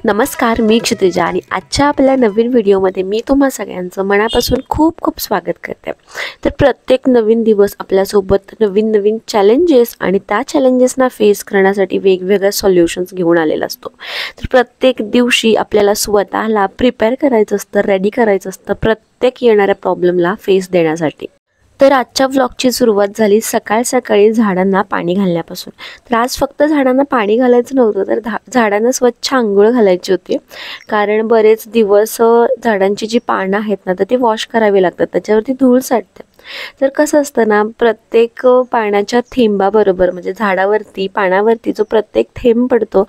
नमस्कार, मी क्षितिजा आणि आजच्या आपल्या नवीन व्हिडिओमध्ये मी तुम्हा सगळ्यांचं मनापासून खूप खूप स्वागत करते। तर प्रत्येक नवीन दिवस आपल्यासोबत नवीन चॅलेंजेस आणि त्या चॅलेंजेसना फेस करण्यासाठी वेगवेगळे सॉल्युशन्स घेऊन आलेला असतो। तर प्रत्येक दिवशी आपल्याला स्वतःला प्रिपेअर करायचं असतं, रेडी करायचं असतं प्रत्येक येणाऱ्या प्रॉब्लेमला फेस देण्यासाठी। तर आजच्या व्लॉगची सुरुवात झाली सकाळी झाडांना पाणी घालण्यापासून। तर आज फक्त झाडांना पाणी घालायचं नव्हतं, तर झाडांना स्वच्छ अंघोळ घालायची होती। कारण बरेच दिवस झाडांची जी पानं आहेत ना, तर ती वॉश करावी लागतात, त्याच्यावरती धूळ साठते। तर कसं असतं ना, प्रत्येक पाण्याच्या थेंबाबरोबर म्हणजे झाडावरती पानावरती जो प्रत्येक थेंब पडतो,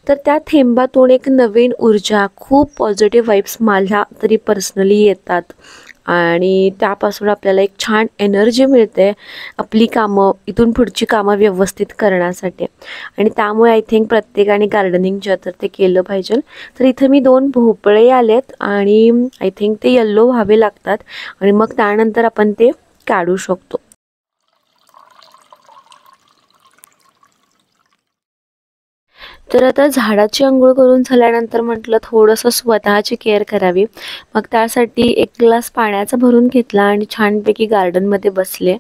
तर त्या थेंबातून एक नवीन ऊर्जा, खूप पॉझिटिव्ह वाइब्स मला तरी पर्सनली येतात आणि त्यापासून आपल्याला एक छान एनर्जी मिळते आपली कामं, इथून पुढची कामं व्यवस्थित करण्यासाठी। आणि त्यामुळे आय थिंक प्रत्येकाने गार्डनिंग जे तर ते केलं पाहिजे। तर इथे मी 2 भोपळे आलेत आणि आय थिंक ते येल्लो व्हावे लागतात आणि मग त्यानंतर आपण ते काढू शकतो। तर आता झाडाची अंघोळ करून झाल्यानंतर म्हटलं थोडंसं स्वतःची केअर करावी। मग त्यासाठी 1 ग्लास पाण्याचा भरून घेतला आणि छानपैकी गार्डनमध्ये बसले।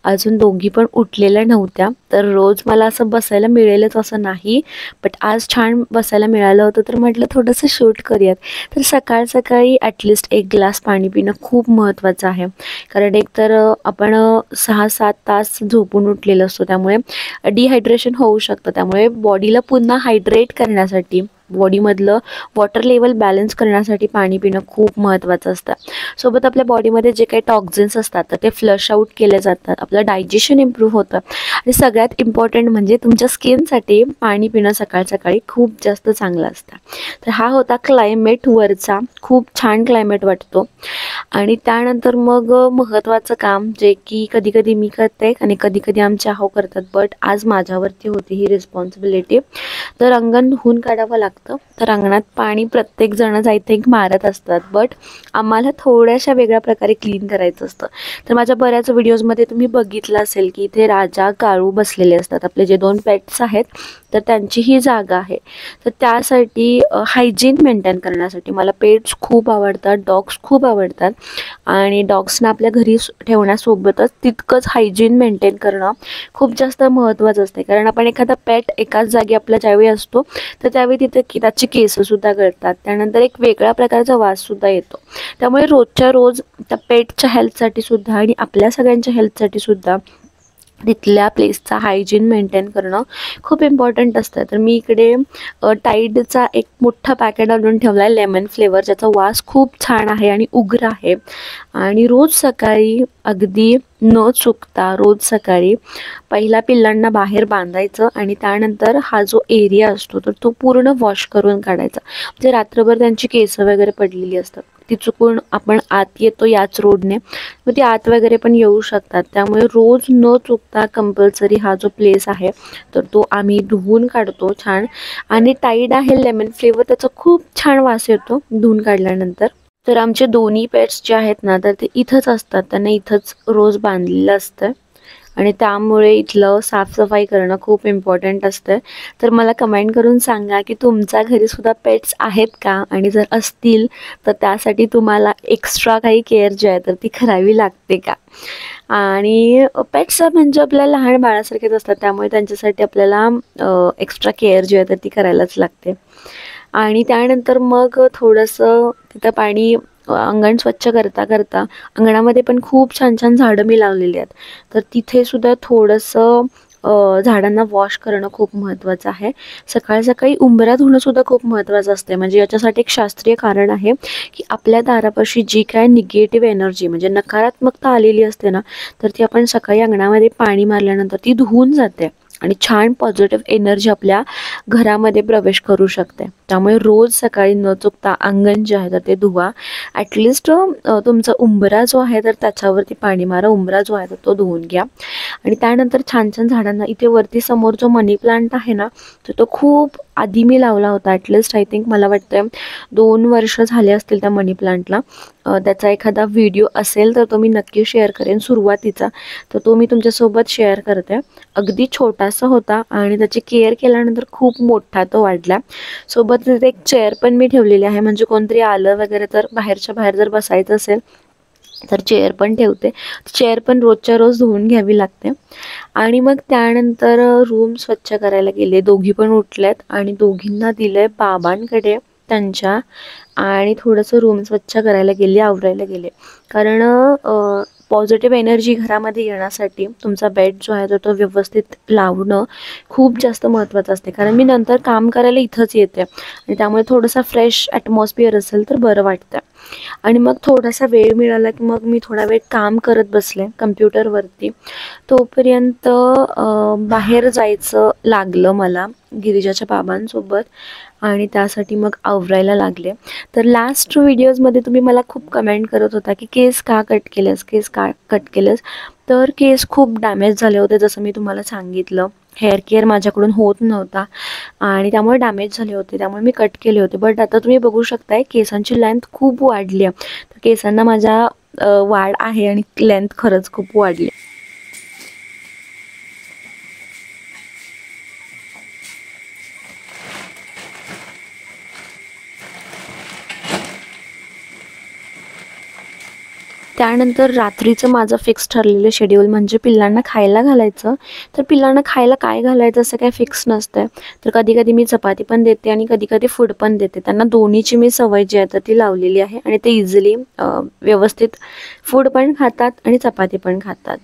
अजून दोघी पण उठलेल्या नव्हत्या, तर रोज मला असं बसायला मिळेलच असं नाही, बट आज छान बसायला मिळालं होतं, तर म्हटलं थोडंसं शूट करूयात। तर सकाळी ॲटलिस्ट 1 ग्लास पाणी पिणं खूप महत्त्वाचं आहे, कारण एकतर आपण 6-7 तास झोपून उठलेलं असतो, त्यामुळे डिहायड्रेशन होऊ शकतं। त्यामुळे बॉडीला पुन्हा हायड्रेट करण्यासाठी, बॉडीमधलं वॉटर लेवल बॅलन्स करण्यासाठी पाणी पिणं खूप महत्त्वाचं असतं। सोबत आपल्या बॉडीमध्ये जे काही टॉक्झिन्स असतात तर ते फ्लश आउट केले जातात, आपलं डायजेशन इम्प्रूव्ह होतं आणि सगळ्यात इम्पॉर्टंट म्हणजे तुमच्या स्किनसाठी पाणी पिणं सकाळी खूप जास्त चांगलं असतं। तर हा होता क्लायमेट वरचा, खूप छान क्लायमेट वाटतो। आणि त्यानंतर मग महत्त्वाचं काम जे की कधी मी करते आणि कधी आमचे आहो करतात, बट आज माझ्यावरती होती ही रिस्पॉन्सिबिलिटी। तर अंगण धुवून काढावं लागतं। तर अंगणात पाणी प्रत्येक जणच आय थिंक मारत असतात, बट आम्हाला थोड्याशा वेगळ्या प्रकारे क्लीन करायचं असतं। तर माझ्या बऱ्याच व्हिडिओजमध्ये तुम्ही बघितलं असेल की इथे राजा काळू बसलेले असतात, आपले जे 2 पेट्स आहेत, तर त्यांची ही जागा आहे। तर त्यासाठी हायजीन मेंटेन करण्यासाठी मला पेट्स खूप आवडतात, डॉग्स खूप आवडतात आणि डॉग्सना आपल्या घरी ठेवण्यासोबतच तितकंच हायजीन मेंटेन करणं खूप जास्त महत्त्वाचं असते। कारण आपण एखादा पेट एकाच जागी आपल्या ज्यावेळी असतो, तर त्यावेळी तिथे त्याची केससुद्धा गळतात, त्यानंतर एक वेगळ्या प्रकारचा वाससुद्धा येतो। त्यामुळे रोजच्या रोज त्या पेटच्या हेल्थसाठी सुद्धा आणि आपल्या सगळ्यांच्या हेल्थसाठी सुद्धा तिथल्या प्लेसचा हायजीन मेंटेन करणं खूप इम्पॉर्टंट असतं। तर मी इकडे टाईडचा एक मोठा पॅकेट आणून ठेवला आहे लेमन फ्लेवर, ज्याचा वास खूप छान आहे आणि उग्र आहे। आणि रोज सकाळी अगदी न चुकता रोज सकाळी पहिला पिल्लांना बाहेर बांधायचं आणि त्यानंतर हा जो एरिया असतो तर तो पूर्ण वॉश करून काढायचा। म्हणजे रात्रभर त्यांची केसं वगैरे पडलेली असतात, ती चुकून आपण आत येतो याच रोडने, मग ती आत वगैरे पण येऊ शकतात। त्यामुळे रोज न चुकता कंपल्सरी हा जो प्लेस आहे तर तो आम्ही धुवून काढतो छान। आणि टाईड आहे लेमन फ्लेवर, त्याचा खूप छान वास येतो धुवून काढल्यानंतर। तर आमचे दोन्ही पेट्स जे आहेत ना, तर ते इथंच असतात, त्यांना इथंच रोज बांधलेलं असतं आणि त्यामुळे इथलं साफसफाई करणं खूप इम्पॉर्टंट असतं। तर मला कमेंट करून सांगा की तुमच्या घरी सुद्धा पेट्स आहेत का, आणि जर असतील तर त्यासाठी तुम्हाला एक्स्ट्रा काही केअर जी आहे तर ती करावी लागते का। आणि पेट्स म्हणजे आपल्या लहान बाळासारखेच असतात, त्यामुळे त्यांच्यासाठी आपल्याला एक्स्ट्रा केअर जी आहे तर ती करायलाच लागते। आणि त्यानंतर मग थोडंसं तिथं पाणी अंगण स्वच्छ करता अंगणामध्ये पण खूप छान झाडं मी लावलेली आहेत, तर तिथे सुद्धा थोडंसं झाडांना वॉश करणं खूप महत्त्वाचं आहे। सकाळी उंबरा धुणं सुद्धा खूप महत्त्वाचं असते। म्हणजे याच्यासाठी एक शास्त्रीय कारण आहे की आपल्या दारापाशी जी काय निगेटिव्ह एनर्जी म्हणजे नकारात्मकता आलेली असते ना, तर ती आपण सकाळी अंगणामध्ये पाणी मारल्यानंतर ती धुवून जाते आणि छान पॉझिटिव्ह एनर्जी आपल्या घरामध्ये प्रवेश करू शकते। त्यामुळे रोज सकाळी न चुकता अंगण जे आहे तर ते धुवा। ॲटलिस्ट तुमचा उंबरा जो आहे तर त्याच्यावरती पाणी मारा, उंबरा जो आहे तर तो धुवून घ्या। आणि त्यानंतर छान छान झाडांना इथे वरती समोर जो मनी प्लांट आहे ना, तो खूप आधी मी लावला होता. ॲटलिस्ट आय थिंक मला वाटतं 2 वर्ष झाले असतील त्या मनी प्लांटला. त्याचा एखादा व्हिडिओ असेल तर तो मी नक्की शेअर करेन सुरुवातीचा, तर तो मी तुमच्यासोबत शेअर करते. अगदी छोटासा होता आणि त्याची केअर केल्यानंतर खूप मोठा तो वाढला. सोबत तिथे एक चेअर पण मी ठेवलेली आहे, म्हणजे कोणतरी आलं वगैरे तर बाहेरच्या बाहेर जर बसायचं असेल तर चेअर पण ठेवते. चेअर पण रोजच्या रोज धुवून घ्यावी लागते. आणि मग त्यानंतर रूम स्वच्छ करायला गेले. दोघी पण उठल्यात आणि दोघींना दिलं बाबांकडे त्यांच्या, आणि थोडंसं रूम स्वच्छ करायला गेले, आवरायला गेले. कारण पॉझिटिव्ह एनर्जी घरामध्ये येण्यासाठी तुमचा बेड जो आहे तो व्यवस्थित लावणं खूप जास्त महत्त्वाचं असते. कारण मी नंतर काम करायला इथंच येते आणि त्यामुळे थोडंसं फ्रेश ॲटमॉस्फिअर असेल तर बरं वाटतं. आणि मग थोडासा वेळ मिळाला की मग मी थोडा वेळ काम करत बसले कम्प्युटरवरती. तोपर्यंत बाहेर जायचं लागलं मला गिरिजाच्या बाबांसोबत, आणि त्यासाठी मग आवरायला लागले. तर लास्ट व्हिडिओजमध्ये तुम्ही मला खूप कमेंट करत होता की केस का कट केलेस, केस का कट केलेस. तर केस खूप डॅमेज झाले होते, जसं मी तुम्हाला सांगितलं. हेअर केअर माझ्याकडून होत नव्हता आणि त्यामुळे डॅमेज झाले होते, त्यामुळे मी कट केले होते. बट आता तुम्ही बघू शकताय केसांची लेंथ खूप वाढली आहे. तर केसांना माझ्या वाढ आहे आणि लेंथ खरंच खूप वाढली. त्यानंतर रात्रीचं माझं फिक्स ठरलेलं शेड्यूल म्हणजे पिल्लांना खायला घालायचं. तर पिल्लांना खायला काय घालायचं असं काही फिक्स नसतं. तर कधी कधी मी चपाती पण देते आणि कधी कधी फूड पण देते. त्यांना दोन्हीची मी सवय जी आहे तर ती लावलेली आहे आणि ते इझिली व्यवस्थित फूड पण खातात आणि चपाती पण खातात.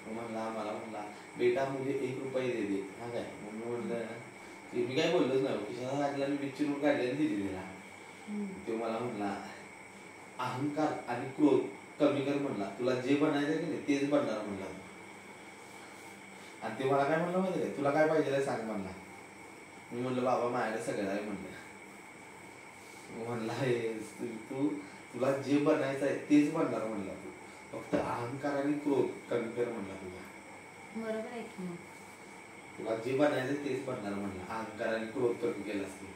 म्हणला मला म्हणला बेटा मुझे 1 रुपये दे दे. हा काय म्हणलं मी काय बोललोच नाही. खिशाला लागला मी बिच्ची नोट काढली आणि दिली तिला. तो मला म्हणला अहंकार आणि क्रोध कमी कर म्हणला, तुला जे बनायचं की नाही तेच बनणार म्हणला. आणि ते मला काय म्हणलं माहिती आहे, तुला काय पाहिजे सांग म्हणला. मी म्हणलं बाबा माझ्याकडे सगळं आहे म्हणलं. म्हणला तू तुला जे बनायचं आहे तेच बनणार म्हणला. तू फक्त अहंकार आणि क्रोध कमी कर म्हणला तुला. बरोबर आहे की तुला जे बनायचं तेच बनणार म्हणला. अहंकार आणि क्रोध कमी केला असते.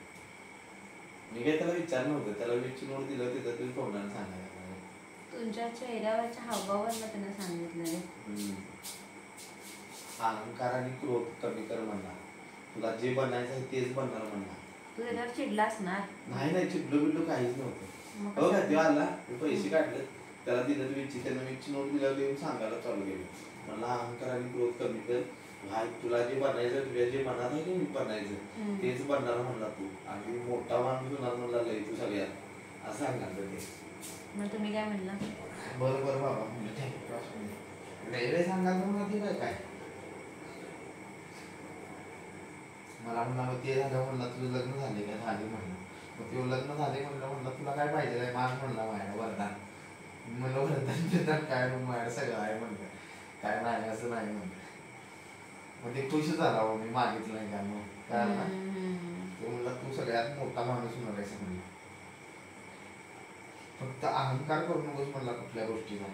मी काय त्याला विचारलं नव्हतं, त्याला विचार नोट दिलं तिथं तुम्ही तोंडाने सांगायला. तुमच्या चेहऱ्यावरच्या हावभावावरनं त्यांना सांगितलं. अहंकार आणि क्रोध कमी कर म्हणला, तुला जे बनायचं आहे तेच बनणार म्हणला. तू त्याच्यावर चिडलास ना? नाही चिडलो बिडलो काहीच नव्हतं. हो का तेव्हा आला पैसे काढले त्याला दिलं विची, त्यानं विची नोट दिल्यावर येऊन सांगायला चालू केलं. मला अहंकार आणि क्रोध कमी कर, भाई तुला जे बनायचं तुझ्या जे मनात आहे की बनायचं तेच बनणार म्हणला तू, आणि मोठा माणूस होणार म्हणला लय तू सगळ्यात असं सांगणार ते. मग तुम्ही काय म्हणला? बरोबर बाबा म्हणजे लय सांगाल तर मला ते काय काय मला म्हणला मग ते झालं म्हणला तुझं लग्न झाले काय? झाले म्हणलं. मग ते लग्न झाले म्हणलं तुला काय पाहिजे मान म्हणला माझ्या वरदान. म्हणलं वरदान काय माझ्या सगळं आहे म्हणलं, काय नाही असं नाही म्हणलं. मग ते खुश झाला मी मागितलं नाही का मग काय ते म्हणलं तू सगळ्यात मोठा माणूस होणार आहे म्हणलं. फक्त अहंकार करू नकोस म्हणला कुठल्या गोष्टीला,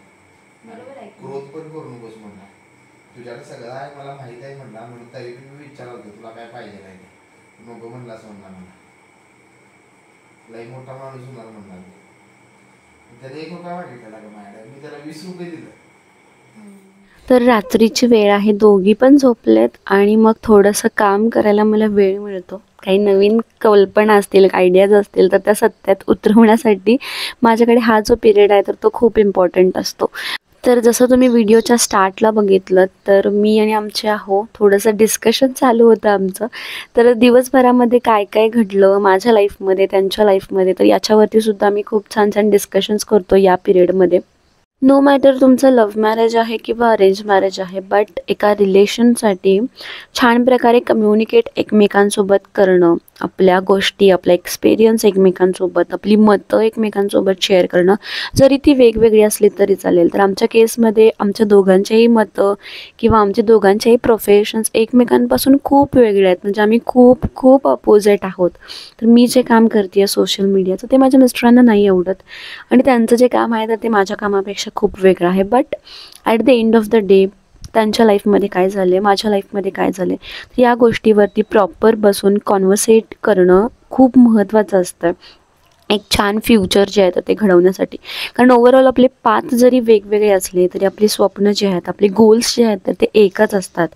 क्रोध पण करू नकोस म्हणला. तुझ्याकडे सगळं आहे मला माहित आहे म्हणला, म्हणून तरी मी विचारलं होतं तुला काय पाहिजे नाही नको म्हणलास म्हणला. मला लई मोठा माणूस होणार म्हणला. त्याला 1 रुपया मागितला का माझ्याकडे, मी त्याला 20 रुपये दिलं. तर रात्रीची वेळ आहे, दोघी पण झोपलेत आणि मग थोडंसं काम करायला मला वेळ मिळतो. काही नवीन कल्पना असतील, आयडियाज असतील तर त्या सत्यात उतरवण्यासाठी माझ्याकडे हा जो पिरियड आहे तर तो खूप इम्पॉर्टंट असतो. तर जसं तुम्ही व्हिडिओच्या स्टार्टला बघितलं तर मी आणि आमचे थोडंसं डिस्कशन चालू होतं आमचं. तर दिवसभरामध्ये काय काय घडलं माझ्या लाईफमध्ये, त्यांच्या लाईफमध्ये, तर याच्यावरती सुद्धा आम्ही खूप छान छान डिस्कशन्स करतो या पिरियडमध्ये. नो मॅटर तुमचं लव्ह मॅरेज आहे किंवा अरेंज मॅरेज आहे, बट एका रिलेशनसाठी छान प्रकारे कम्युनिकेट एकमेकांसोबत करणं आपल्या गोष्टी, आपला एक्सपिरियन्स एकमेकांसोबत, आपली मतं एकमेकांसोबत शेअर करणं, जरी ती वेगवेगळी असली तरी चालेल. तर आमच्या केसमध्ये आमच्या दोघांचेही मतं किंवा आमच्या दोघांचेही प्रोफेशन्स एकमेकांपासून खूप वेगळे आहेत. म्हणजे आम्ही खूप खूप अपोजिट आहोत. तर मी जे काम करते आहे सोशल मीडियाचं ते माझ्या मिस्टरांना नाही आवडत आणि त्यांचं जे काम आहे तर ते माझ्या कामापेक्षा खूप वेगळं आहे. But at the end of the day त्यांच्या लाईफमध्ये काय झालं आहे, माझ्या लाईफमध्ये काय झालं आहे, तर या गोष्टीवरती प्रॉपर बसून कॉन्व्हर्सेट करणं खूप महत्त्वाचं असतं. एक छान फ्युचर जे आहे तर ते घडवण्यासाठी. कारण ओव्हरऑल आपले पाथ जरी वेगवेगळे असले तरी आपली स्वप्न जे आहेत, आपले गोल्स जे आहेत तर ते एकच असतात.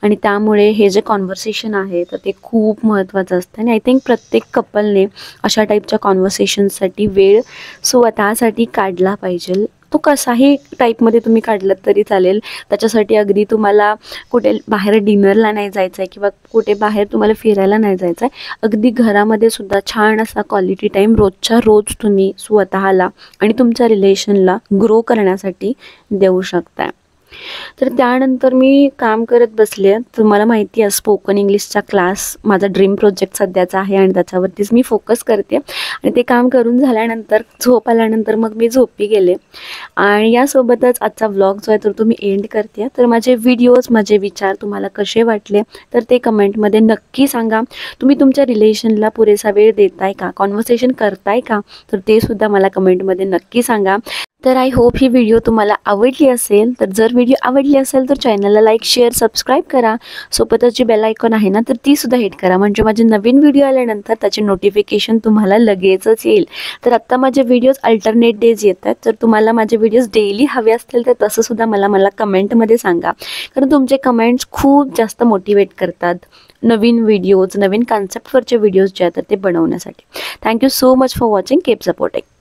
आणि त्यामुळे हे जे कॉन्व्हर्सेशन आहे तर ते खूप महत्त्वाचं असतं. आणि आय थिंक प्रत्येक कपलने अशा टाईपच्या कॉन्व्हर्सेशनसाठी वेळ स्वतःसाठी काढला पाहिजे. तो कसाही टाईपमध्ये तुम्ही काढलात तरी चालेल. त्याच्यासाठी अगदी तुम्हाला कुठे बाहेर डिनरला नाही जायचं आहे किंवा कुठे बाहेर तुम्हाला फिरायला नाही जायचं आहे. अगदी घरामध्ये सुद्धा छान असा क्वालिटी टाईम रोजच्या रोज तुम्ही स्वतःला आणि तुमच्या रिलेशनला ग्रो करण्यासाठी देऊ शकता. तर त्यानंतर मी काम करत बसले. तुम्हाला माहिती आहे स्पोकन इंग्लिशचा क्लास माझा ड्रीम प्रोजेक्ट सध्याचा आहे आणि त्याच्यावरतीच मी फोकस करते. आणि ते काम करून झाल्यानंतर झोप आल्यानंतर मग मी झोपी गेले. आणि यासोबतच आजचा व्लॉग जो आहे तर तुम्ही एंड करते. तर माझे व्हिडिओज, माझे विचार तुम्हाला कसे वाटले तर ते कमेंटमध्ये नक्की सांगा. तुम्ही तुमच्या रिलेशनला पुरेसा वेळ देताय का, कॉन्व्हर्सेशन करताय का, तर ते सुद्धा मला कमेंटमध्ये नक्की सांगा. तर आय होप ही व्हिडिओ तुम्हाला आवडली असेल. तर जर व्हिडिओ आवडली असेल तर चॅनलला लाईक, शेअर, सबस्क्राईब करा. सोबतच जी बेल आयकॉन आहे ना तर ती सुद्धा हिट करा, म्हणजे माझे नवीन व्हिडिओ आल्यानंतर त्याचे नोटिफिकेशन तुम्हाला लगेचच येईल. तर आत्ता माझे व्हिडिओज अल्टरनेट डेज येतात. तर तुम्हाला माझे व्हिडिओज डेली हवे असतील तर तसंसुद्धा मला कमेंटमध्ये सांगा. कारण तुमचे कमेंट्स खूप जास्त मोटिवेट करतात नवीन व्हिडिओज, नवीन कन्सेप्टवरचे व्हिडिओज जे आहेत ते बनवण्यासाठी. Thank you so much for watching. Keep supporting.